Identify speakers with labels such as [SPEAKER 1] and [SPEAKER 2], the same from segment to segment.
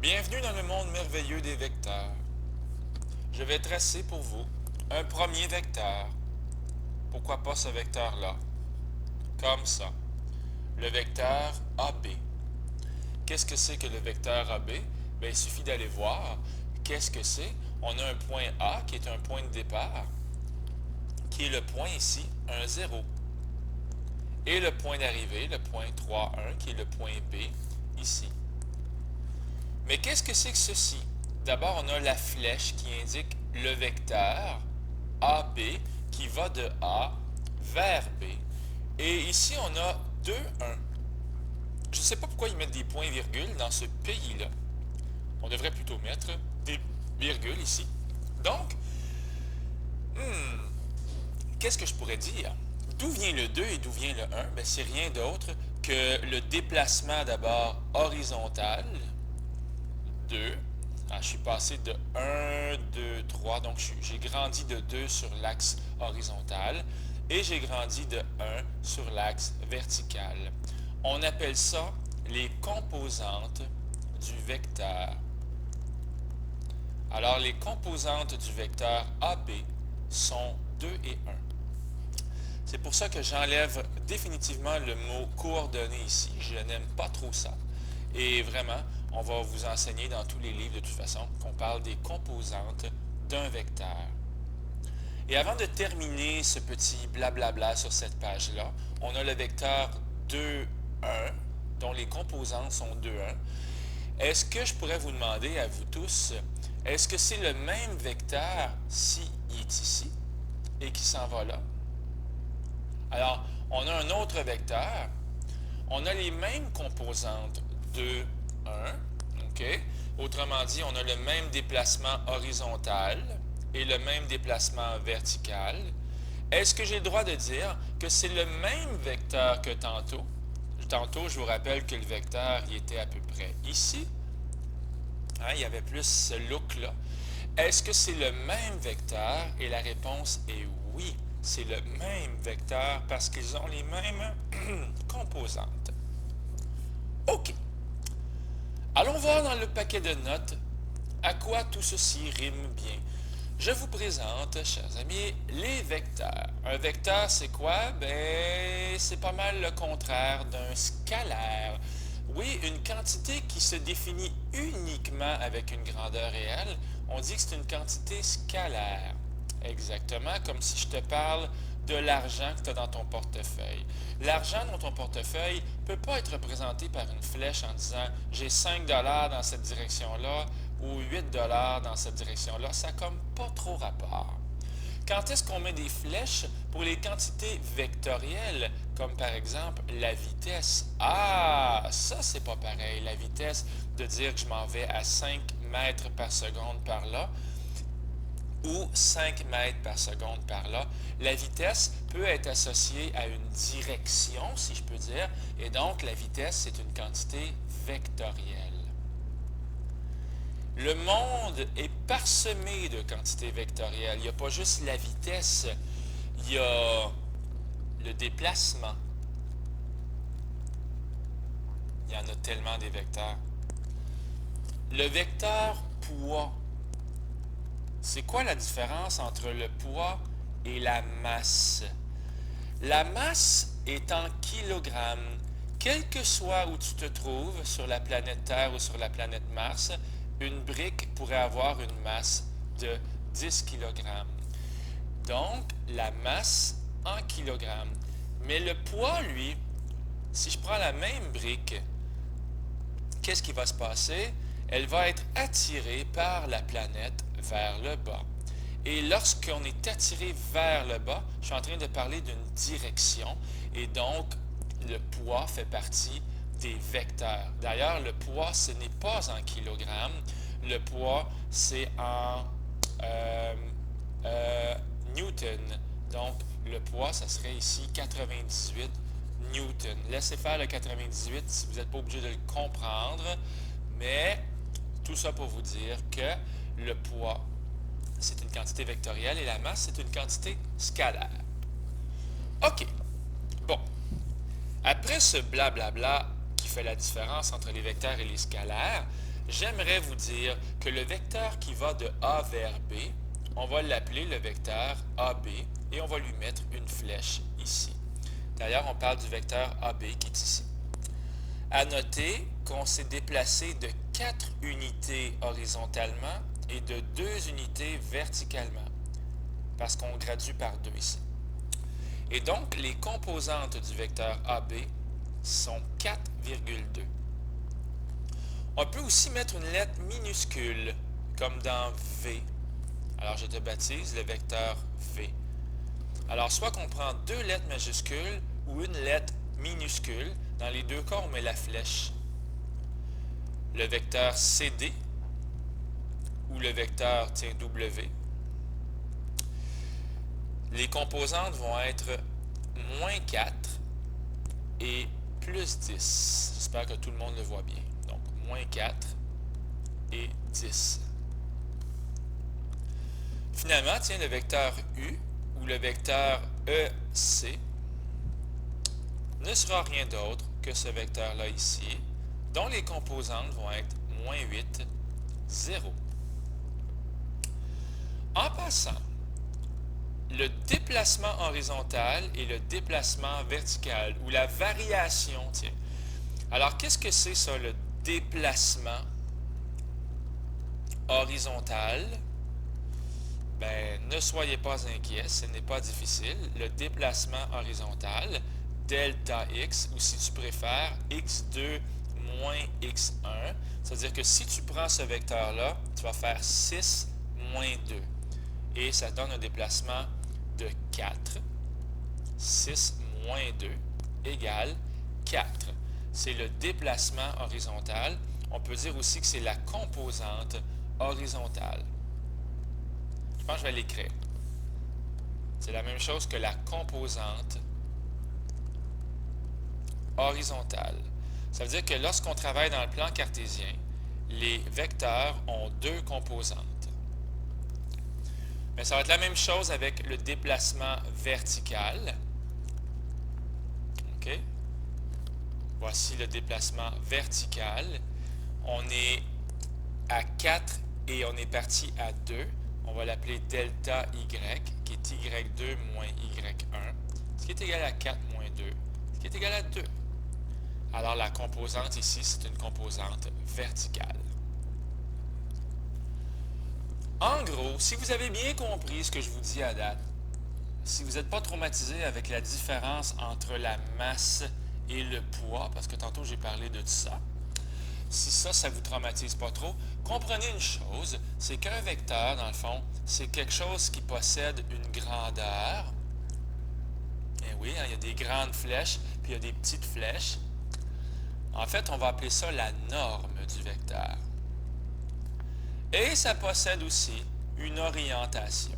[SPEAKER 1] Bienvenue dans le monde merveilleux des vecteurs. Je vais tracer pour vous un premier vecteur. Pourquoi pas ce vecteur-là? Comme ça. Le vecteur AB. Qu'est-ce que c'est que le vecteur AB? Bien, il suffit d'aller voir. Qu'est-ce que c'est? On a un point A qui est un point de départ, qui est le point ici, un 0. Et le point d'arrivée, le point 3, 1, qui est le point B, ici. Mais qu'est-ce que c'est que ceci? D'abord, on a la flèche qui indique le vecteur AB qui va de A vers B. Et ici, on a 2, 1. Je ne sais pas pourquoi ils mettent des points-virgules dans ce pays-là. On devrait plutôt mettre des virgules ici. Donc, qu'est-ce que je pourrais dire? D'où vient le 2 et d'où vient le 1? Ben, c'est rien d'autre que le déplacement d'abord horizontal, 2. Je suis passé de 1, 2, 3. Donc, j'ai grandi de 2 sur l'axe horizontal et j'ai grandi de 1 sur l'axe vertical. On appelle ça les composantes du vecteur. Alors, les composantes du vecteur AB sont 2 et 1. C'est pour ça que j'enlève définitivement le mot coordonnées ici. Je n'aime pas trop ça. Et vraiment, on va vous enseigner dans tous les livres de toute façon qu'on parle des composantes d'un vecteur. Et avant de terminer ce petit blablabla sur cette page-là, on a le vecteur 2, 1, dont les composantes sont 2, 1. Est-ce que je pourrais vous demander à vous tous, est-ce que c'est le même vecteur s'il est ici et qui s'en va là? Alors, on a un autre vecteur. On a les mêmes composantes 2, 1. OK? Autrement dit, on a le même déplacement horizontal et le même déplacement vertical. Est-ce que j'ai le droit de dire que c'est le même vecteur que tantôt? Tantôt, je vous rappelle que le vecteur, il était à peu près ici. Il y avait plus ce look-là. Est-ce que c'est le même vecteur? Et la réponse est oui. C'est le même vecteur parce qu'ils ont les mêmes composantes. OK. Allons voir dans le paquet de notes à quoi tout ceci rime bien. Je vous présente, chers amis, les vecteurs. Un vecteur, c'est quoi? Ben, c'est pas mal le contraire d'un scalaire. Oui, une quantité qui se définit uniquement avec une grandeur réelle, on dit que c'est une quantité scalaire. Exactement, comme si je te parle de l'argent que tu as dans ton portefeuille. L'argent dans ton portefeuille ne peut pas être représenté par une flèche en disant j'ai 5 dollars dans cette direction-là ou 8 dollars dans cette direction-là. Ça n'a comme pas trop rapport. Quand est-ce qu'on met des flèches pour les quantités vectorielles, comme par exemple la vitesse? Ah, ça c'est pas pareil. La vitesse de dire que je m'en vais à 5 mètres par seconde par là, ou 5 mètres par seconde par là. La vitesse peut être associée à une direction, si je peux dire, et donc la vitesse, c'est une quantité vectorielle. Le monde est parsemé de quantités vectorielles. Il n'y a pas juste la vitesse, il y a le déplacement. Il y en a tellement des vecteurs. Le vecteur poids. C'est quoi la différence entre le poids et la masse? La masse est en kilogrammes. Quel que soit où tu te trouves, sur la planète Terre ou sur la planète Mars, une brique pourrait avoir une masse de 10 kg. Donc, la masse en kilogrammes. Mais le poids, lui, si je prends la même brique, qu'est-ce qui va se passer? Elle va être attirée par la planète vers le bas. Et lorsqu'on est attiré vers le bas, je suis en train de parler d'une direction et donc le poids fait partie des vecteurs. D'ailleurs, le poids, ce n'est pas en kilogrammes. Le poids, c'est en newton. Donc, le poids, ça serait ici 98 newton. Laissez faire le 98 si vous n'êtes pas obligé de le comprendre, mais tout ça pour vous dire que le poids, c'est une quantité vectorielle et la masse, c'est une quantité scalaire. OK. Bon. Après ce blablabla qui fait la différence entre les vecteurs et les scalaires, j'aimerais vous dire que le vecteur qui va de A vers B, on va l'appeler le vecteur AB et on va lui mettre une flèche ici. D'ailleurs, on parle du vecteur AB qui est ici. À noter qu'on s'est déplacé de 4 unités horizontalement et de 2 unités verticalement, parce qu'on gradue par 2 ici. Et donc, les composantes du vecteur AB sont 4,2. On peut aussi mettre une lettre minuscule, comme dans V. Alors, je te baptise le vecteur V. Alors, soit qu'on prend 2 lettres majuscules ou une lettre minuscule. Dans les deux cas, on met la flèche. Le vecteur CD ou le vecteur W. Les composantes vont être moins 4 et plus 10. J'espère que tout le monde le voit bien. Donc, moins 4 et 10. Finalement, tiens, le vecteur U ou le vecteur EC ne sera rien d'autre que ce vecteur-là ici, dont les composantes vont être moins 8, 0. En passant, le déplacement horizontal et le déplacement vertical, ou la variation, tiens. Alors, qu'est-ce que c'est ça, le déplacement horizontal? Ben, ne soyez pas inquiets, ce n'est pas difficile. Le déplacement horizontal, delta x, ou si tu préfères, x2 moins x1, c'est-à-dire que si tu prends ce vecteur-là, tu vas faire 6 moins 2. Et ça donne un déplacement de 4. 6 moins 2 égale 4. C'est le déplacement horizontal. On peut dire aussi que c'est la composante horizontale. Je pense que je vais l'écrire. C'est la même chose que la composante horizontale. Ça veut dire que lorsqu'on travaille dans le plan cartésien, les vecteurs ont 2 composantes. Mais ça va être la même chose avec le déplacement vertical. OK? Voici le déplacement vertical. On est à 4 et on est parti à 2. On va l'appeler delta y, qui est y2 moins y1, ce qui est égal à 4 moins 2, ce qui est égal à 2. Alors, la composante ici, c'est une composante verticale. En gros, si vous avez bien compris ce que je vous dis à date, si vous n'êtes pas traumatisé avec la différence entre la masse et le poids, parce que tantôt j'ai parlé de ça, si ça ne vous traumatise pas trop, comprenez une chose, c'est qu'un vecteur, dans le fond, c'est quelque chose qui possède une grandeur. Eh oui, hein, il y a des grandes flèches, puis il y a des petites flèches. En fait, on va appeler ça la norme du vecteur. Et ça possède aussi une orientation.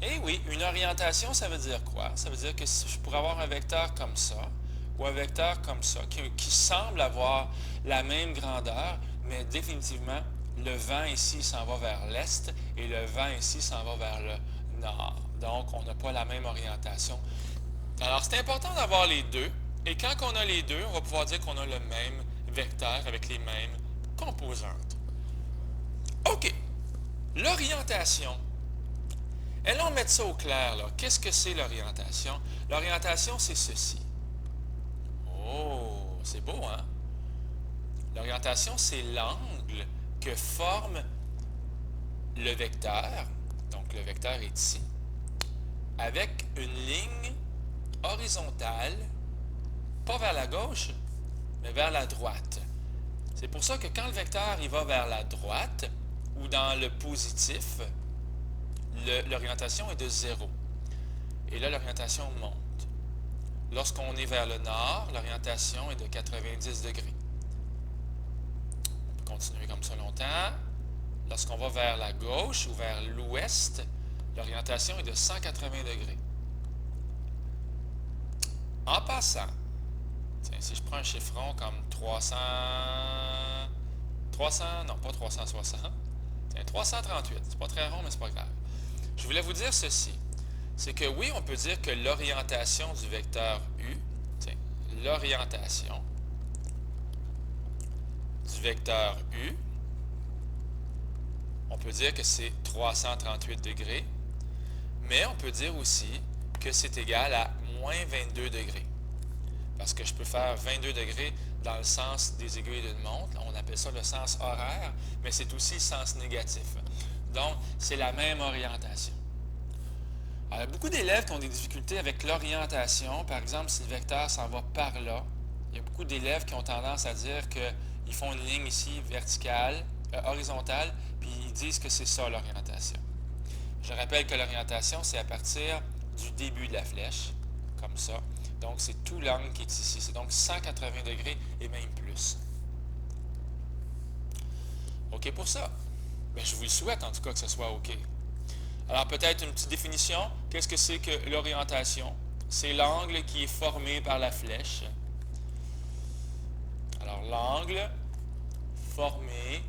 [SPEAKER 1] Et oui, une orientation, ça veut dire quoi? Ça veut dire que si je pourrais avoir un vecteur comme ça, ou un vecteur comme ça, qui semble avoir la même grandeur, mais définitivement, le vent ici s'en va vers l'est et le vent ici s'en va vers le nord. Donc, on n'a pas la même orientation. Alors, c'est important d'avoir les deux. Et quand on a les deux, on va pouvoir dire qu'on a le même vecteur avec les mêmes composantes. OK. L'orientation. Allons mettre ça au clair, là. Qu'est-ce que c'est l'orientation? L'orientation, c'est ceci. Oh, c'est beau, hein? L'orientation, c'est l'angle que forme le vecteur. Donc, le vecteur est ici. Avec une ligne horizontale, pas vers la gauche, mais vers la droite. C'est pour ça que quand le vecteur il va vers la droite, ou dans le positif, l'orientation est de 0. Et là, l'orientation monte. Lorsqu'on est vers le nord, l'orientation est de 90 degrés. On peut continuer comme ça longtemps. Lorsqu'on va vers la gauche ou vers l'ouest, l'orientation est de 180 degrés. En passant, tiens, si je prends un chiffron comme 300, non pas 360, tiens, 338, c'est pas très rond, mais c'est pas grave. Je voulais vous dire ceci, c'est que oui, on peut dire que l'orientation du vecteur U, tiens, l'orientation du vecteur U, on peut dire que c'est 338 degrés, mais on peut dire aussi que c'est égal à moins 22 degrés. Parce que je peux faire 22 degrés dans le sens des aiguilles d'une montre. On appelle ça le sens horaire, mais c'est aussi le sens négatif. Donc, c'est la même orientation. Alors, beaucoup d'élèves qui ont des difficultés avec l'orientation. Par exemple, si le vecteur s'en va par là, il y a beaucoup d'élèves qui ont tendance à dire qu'ils font une ligne ici verticale, horizontale, puis ils disent que c'est ça l'orientation. Je rappelle que l'orientation, c'est à partir du début de la flèche, comme ça. Donc, c'est tout l'angle qui est ici. C'est donc 180 degrés et même plus. OK pour ça? Bien, je vous le souhaite en tout cas que ce soit OK. Alors, peut-être une petite définition. Qu'est-ce que c'est que l'orientation? C'est l'angle qui est formé par la flèche. Alors, l'angle formé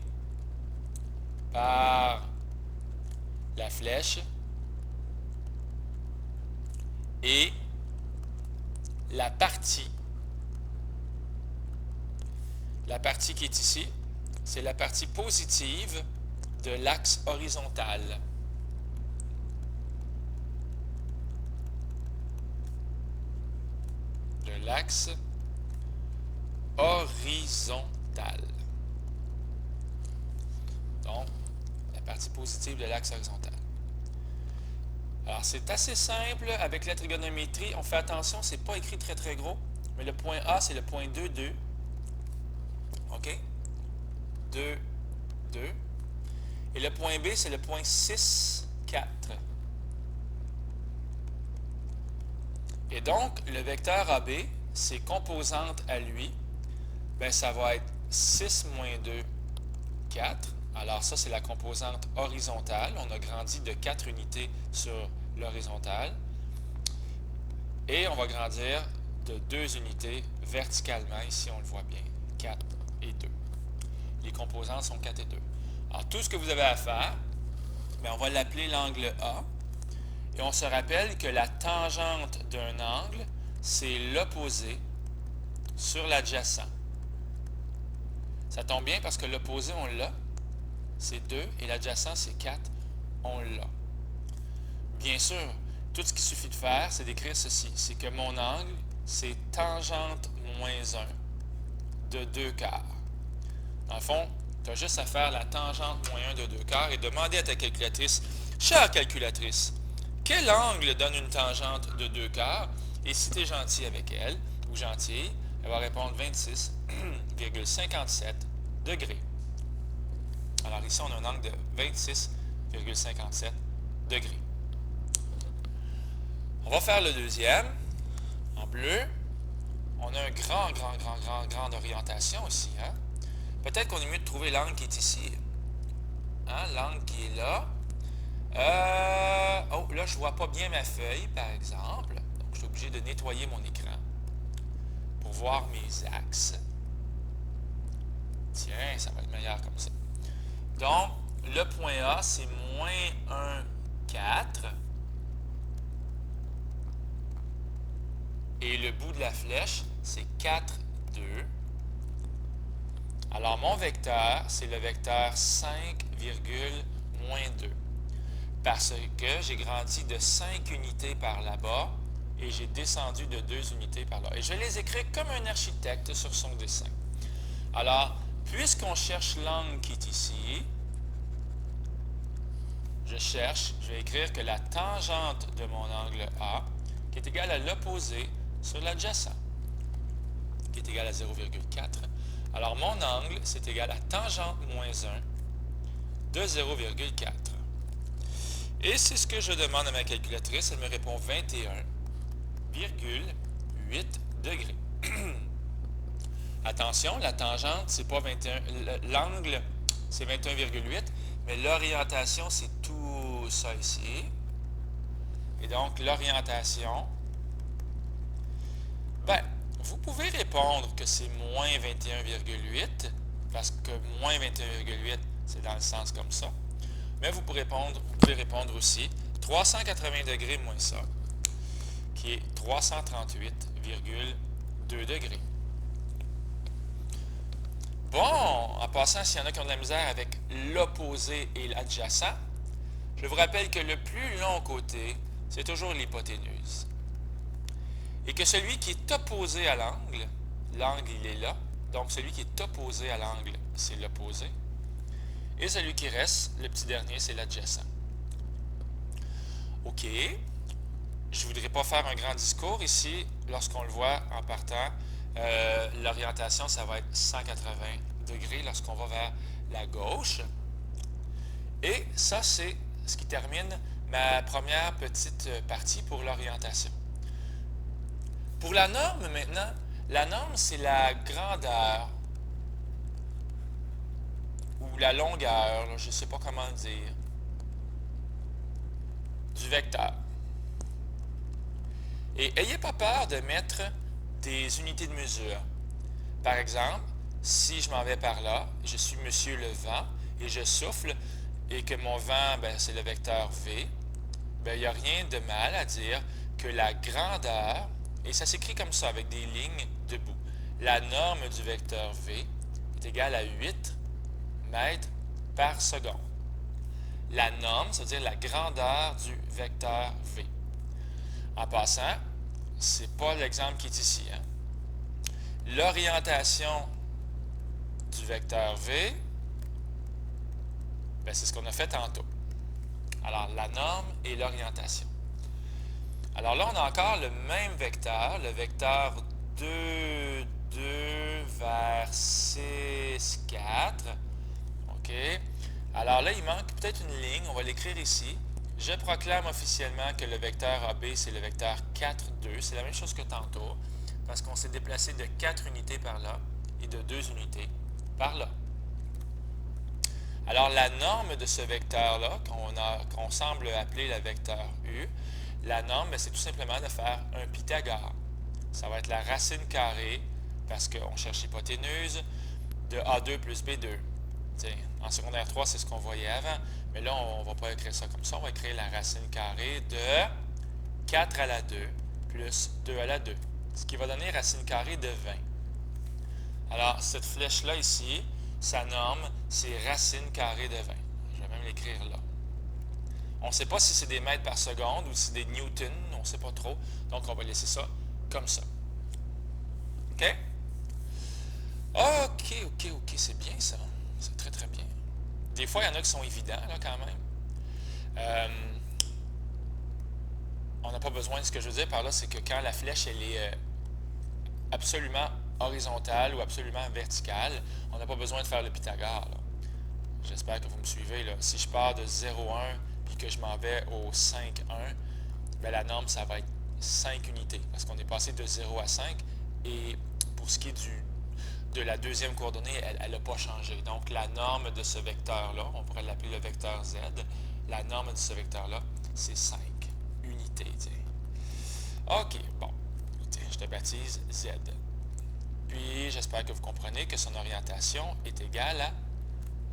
[SPEAKER 1] par la flèche et la partie qui est ici, c'est la partie positive de l'axe horizontal. De l'axe horizontal. Donc, la partie positive de l'axe horizontal. Alors, c'est assez simple avec la trigonométrie. On fait attention, c'est pas écrit très très gros, mais le point A, c'est le point 2, 2. OK? 2, 2. Et le point B, c'est le point 6, 4. Et donc, le vecteur AB, ses composantes à lui, bien, ça va être 6 moins 2, 4. Alors ça, c'est la composante horizontale. On a grandi de 4 unités sur l'horizontale. Et on va grandir de 2 unités verticalement. Ici, on le voit bien. 4 et 2. Les composantes sont 4 et 2. Alors, tout ce que vous avez à faire, bien, on va l'appeler l'angle A. Et on se rappelle que la tangente d'un angle, c'est l'opposé sur l'adjacent. Ça tombe bien parce que l'opposé, on l'a. C'est 2 et l'adjacent, c'est 4. On l'a. Bien sûr, tout ce qu'il suffit de faire, c'est d'écrire ceci. C'est que mon angle, c'est tangente moins 1 de 2 quarts. Dans le fond, tu as juste à faire la tangente moins 1 de 2 quarts et demander à ta calculatrice, chère calculatrice, quel angle donne une tangente de 2 quarts? Et si tu es gentil avec elle, ou gentille, elle va répondre 26,57 degrés. Alors ici, on a un angle de 26,57 degrés. On va faire le deuxième. En bleu, on a une grande orientation ici. Hein? Peut-être qu'on est mieux de trouver l'angle qui est ici. Hein? L'angle qui est là. Oh, là, je ne vois pas bien ma feuille, par exemple. Donc, je suis obligé de nettoyer mon écran pour voir mes axes. Tiens, ça va être meilleur comme ça. Donc, le point A, c'est moins 1, 4. Et le bout de la flèche, c'est 4, 2. Alors, mon vecteur, c'est le vecteur 5, moins 2. Parce que j'ai grandi de 5 unités par là-bas et j'ai descendu de 2 unités par là. Et je vais les écrire comme un architecte sur son dessin. Alors, puisqu'on cherche l'angle qui est ici, je vais écrire que la tangente de mon angle A, qui est égale à l'opposé sur l'adjacent, qui est égal à 0,4. Alors, mon angle, c'est égal à tangente moins 1 de 0,4. Et c'est ce que je demande à ma calculatrice. Elle me répond 21,8 degrés. Attention, la tangente, c'est pas 21. L'angle, c'est 21,8, mais l'orientation, c'est tout ça ici. Et donc, l'orientation, ben, vous pouvez répondre que c'est moins 21,8, parce que moins 21,8, c'est dans le sens comme ça. Mais vous pouvez répondre aussi 380 degrés moins ça, qui est 338,2 degrés. Bon, en passant, s'il y en a qui ont de la misère avec l'opposé et l'adjacent, je vous rappelle que le plus long côté, c'est toujours l'hypoténuse. Et que celui qui est opposé à l'angle, l'angle il est là, donc celui qui est opposé à l'angle, c'est l'opposé. Et celui qui reste, le petit dernier, c'est l'adjacent. OK. Je ne voudrais pas faire un grand discours ici. Lorsqu'on le voit en partant, l'orientation, ça va être 180 degrés lorsqu'on va vers la gauche. Et ça, c'est ce qui termine ma première petite partie pour l'orientation. Pour la norme, maintenant, la norme, c'est la grandeur ou la longueur, je ne sais pas comment le dire, du vecteur. Et ayez pas peur de mettre des unités de mesure. Par exemple, si je m'en vais par là, je suis Monsieur le vent et je souffle et que mon vent, c'est le vecteur V, il n'y a rien de mal à dire que la grandeur, et ça s'écrit comme ça avec des lignes debout, la norme du vecteur V est égale à 8 mètres par seconde. La norme, ça veut dire la grandeur du vecteur V. En passant, ce n'est pas l'exemple qui est ici. L'orientation du vecteur V, c'est ce qu'on a fait tantôt. Alors, la norme et l'orientation. Alors là, on a encore le même vecteur, le vecteur 2, 2 vers 6, 4. OK? Alors là, il manque peut-être une ligne. On va l'écrire ici. Je proclame officiellement que le vecteur AB, c'est le vecteur 4, 2. C'est la même chose que tantôt, parce qu'on s'est déplacé de 4 unités par là et de 2 unités par là. Alors, la norme de ce vecteur-là, qu'on semble appeler le vecteur U, la norme, c'est tout simplement de faire un Pythagore. Ça va être la racine carrée, parce qu'on cherche l'hypoténuse, de A2 plus B2. T'sais, en secondaire 3, c'est ce qu'on voyait avant. Mais là, on ne va pas écrire ça comme ça. On va écrire la racine carrée de 4 à la 2 plus 2 à la 2. Ce qui va donner racine carrée de 20. Alors, cette flèche-là ici, sa norme, c'est racine carrée de 20. Je vais même l'écrire là. On ne sait pas si c'est des mètres par seconde ou si c'est des newtons. On ne sait pas trop. Donc, on va laisser ça comme ça. OK? OK, c'est bien ça. C'est très, très bien. Des fois, il y en a qui sont évidents, là, quand même. On n'a pas besoin de ce que je veux dire par là, c'est que quand la flèche, elle est absolument horizontale ou absolument verticale, on n'a pas besoin de faire le Pythagore. J'espère que vous me suivez. Là. Si je pars de 0,1 puis que je m'en vais au 5,1, la norme, ça va être 5 unités, parce qu'on est passé de 0 à 5. Et pour ce qui est de la deuxième coordonnée, elle n'a pas changé. Donc, la norme de ce vecteur-là, on pourrait l'appeler le vecteur Z, la norme de ce vecteur-là, c'est 5 unités. T'sais. OK, bon. Je te baptise Z. Puis, j'espère que vous comprenez que son orientation est égale à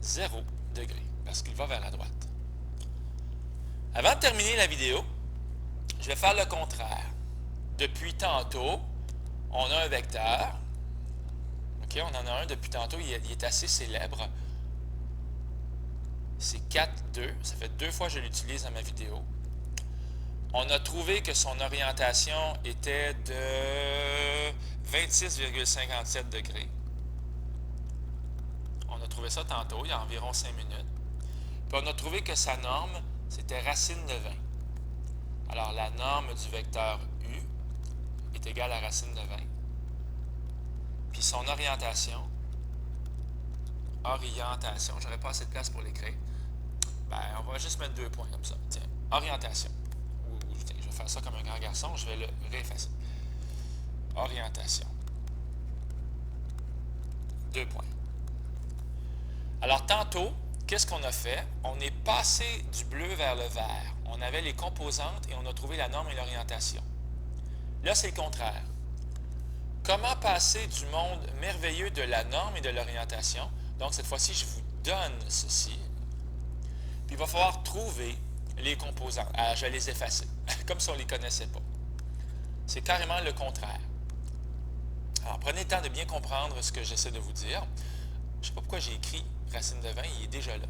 [SPEAKER 1] 0 degré, parce qu'il va vers la droite. Avant de terminer la vidéo, je vais faire le contraire. Depuis tantôt, on a un vecteur. OK, on en a un depuis tantôt, il est assez célèbre. C'est 4, 2. Ça fait 2 fois que je l'utilise dans ma vidéo. On a trouvé que son orientation était de 26,57 degrés. On a trouvé ça tantôt, il y a environ 5 minutes. Puis on a trouvé que sa norme, c'était racine de 20. Alors, la norme du vecteur U est égale à racine de 20. Puis son orientation, j'aurais pas assez de place pour l'écrire. On va juste mettre 2 points comme ça. Tiens, orientation. Je vais faire ça comme un grand garçon, je vais le réeffacer. Orientation. 2 points. Alors, tantôt, qu'est-ce qu'on a fait? On est passé du bleu vers le vert. On avait les composantes et on a trouvé la norme et l'orientation. Là, c'est le contraire. Comment passer du monde merveilleux de la norme et de l'orientation? Donc, cette fois-ci, je vous donne ceci. Puis, il va falloir trouver les composantes. Alors, je vais les effacer, comme si on ne les connaissait pas. C'est carrément le contraire. Alors, prenez le temps de bien comprendre ce que j'essaie de vous dire. Je ne sais pas pourquoi j'ai écrit racine de 20, il est déjà là.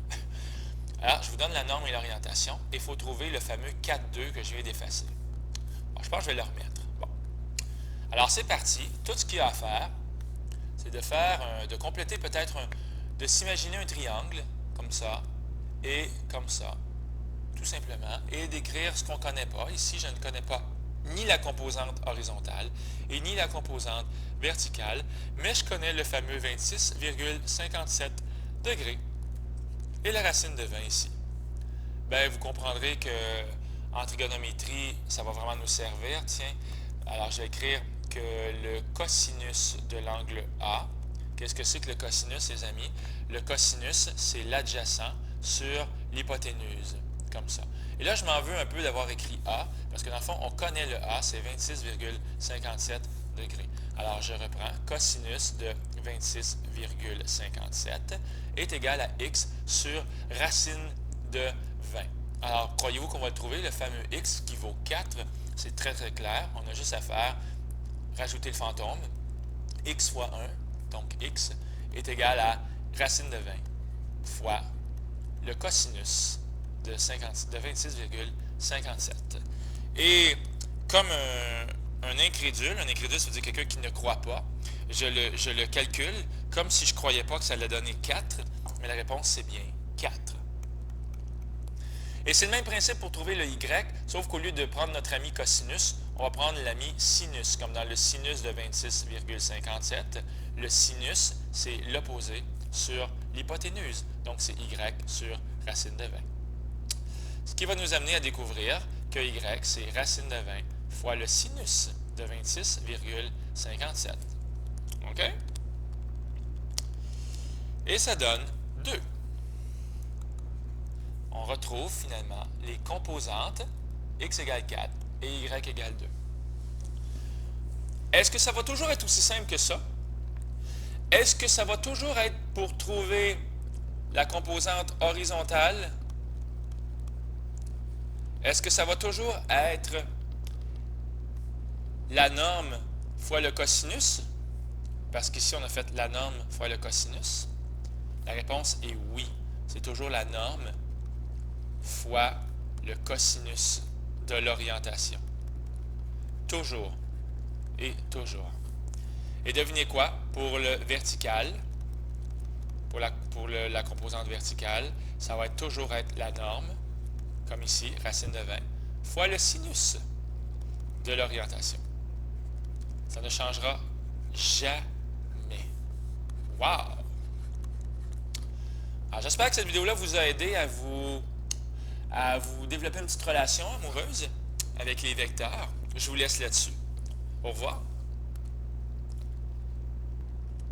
[SPEAKER 1] Alors, je vous donne la norme et l'orientation. Il faut trouver le fameux 4,2 que je viens d'effacer. Bon, je pense que je vais le remettre. Bon. Alors, c'est parti. Tout ce qu'il y a à faire, c'est de compléter peut-être, de s'imaginer un triangle, comme ça, et comme ça, tout simplement, et d'écrire ce qu'on ne connaît pas. Ici, je ne connais pas ni la composante horizontale et ni la composante verticale, mais je connais le fameux 26,57 degrés et la racine de 20 ici. Bien, vous comprendrez que en trigonométrie, ça va vraiment nous servir. Tiens, alors je vais écrire que le cosinus de l'angle A, qu'est-ce que c'est que le cosinus, les amis? Le cosinus, c'est l'adjacent sur l'hypoténuse, comme ça. Et là, je m'en veux un peu d'avoir écrit A, parce que dans le fond, on connaît le A, c'est 26,57 degrés. Alors, je reprends. Cosinus de 26,57 est égal à x sur racine de 20. Alors, croyez-vous qu'on va le trouver, le fameux x qui vaut 4? C'est très, très clair. On a juste à faire rajouter le fantôme. X fois 1, donc x, est égal à racine de 20 fois le cosinus de 26,57. Et comme un incrédule ça veut dire quelqu'un qui ne croit pas, je le calcule comme si je ne croyais pas que ça allait donner 4, mais la réponse c'est bien 4. Et c'est le même principe pour trouver le y, sauf qu'au lieu de prendre notre ami cosinus, on va prendre l'ami sinus, comme dans le sinus de 26,57. Le sinus, c'est l'opposé sur l'hypoténuse, donc c'est y sur racine de 20. Ce qui va nous amener à découvrir que y, c'est racine de 20 fois le sinus de 26,57. OK? Et ça donne 2. On retrouve finalement les composantes x égale 4 et y égale 2. Est-ce que ça va toujours être aussi simple que ça? Est-ce que ça va toujours être pour trouver la composante horizontale? Est-ce que ça va toujours être la norme fois le cosinus? Parce qu'ici, on a fait la norme fois le cosinus. La réponse est oui. C'est toujours la norme fois le cosinus de l'orientation. Toujours. Et toujours. Et devinez quoi? Pour le vertical, pour la composante verticale, ça va toujours être la norme, comme ici, racine de 20, fois le sinus de l'orientation. Ça ne changera jamais. Wow! Alors, j'espère que cette vidéo-là vous a aidé à vous développer une petite relation amoureuse avec les vecteurs. Je vous laisse là-dessus. Au revoir.